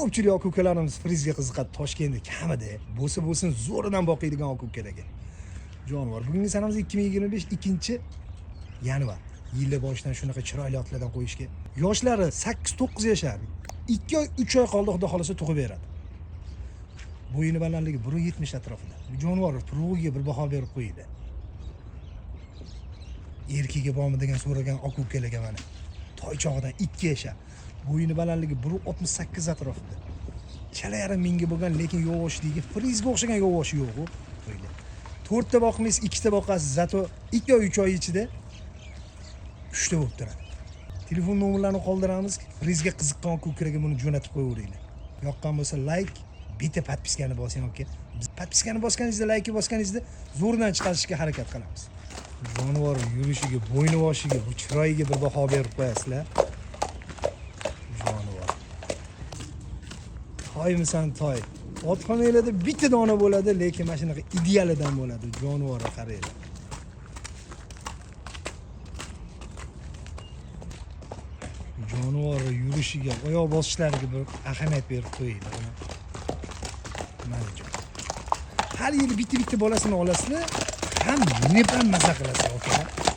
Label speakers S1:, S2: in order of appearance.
S1: ko'pchilik aka ukalarimiz frizga qiziqadi. Toshkentda kamida bo'lsin zo'ridan boqiydigan aka ukalarga. Jonivor. Bugungi sanamiz 2025 2-yanvar. Yillar boshidan shunaqa chiroyli otlardan qo'yishga. Yoshlari 8-9 yashar. 2 oy, 3 oy qoldi, xudo xolasa tug'ib beradi. Bo'yini balandligi 1.70 atrofida. Jonivor purug'iga bir baho berib qo'ydi. Erkiga bormi degan so'ragan aka ukalarga mana. Toychog'idan 2 yashar. Bo'yini balandligi 1.68 atrofida. Chala yarim mingga bo'lgan, lekin yovoshligi frizga o'xshagan yovoshi yo'q-ku. Qo'ydi. 4 ta boqmaysiz, 2 ta boqasiz, zato 2 oy, 3 oy ichida 3 ta bo'lib turadi. Telefon nomerlarini qoldiramiz. Frizga qiziqqan aka ukalarga buni jo'natib qo'yaveringlar. Yoqqan bo'lsa like, bitta podpiskani bosing aka. Biz podpiskani bosganingizda, like bosganingizda zo'rdan chiqarishga harakat qilamiz. Jonivor yurishiga, bo'yni boshiga, bu chiroyiga bir baho berib qo'yasizlar. Jonivor. Toymisan toy. Otxonalarda bitta dona bo'ladi, lekin mana shunaqa idealidan bo'ladi. Jonivorga qaranglar. Jonivor yurishiga, oyoq bosishlariga bir ahamiyat berib qo'yinglar. Mana jon. Har yili bitta bolasini olasizlar, ham minib ham maza qilasizlar, aka.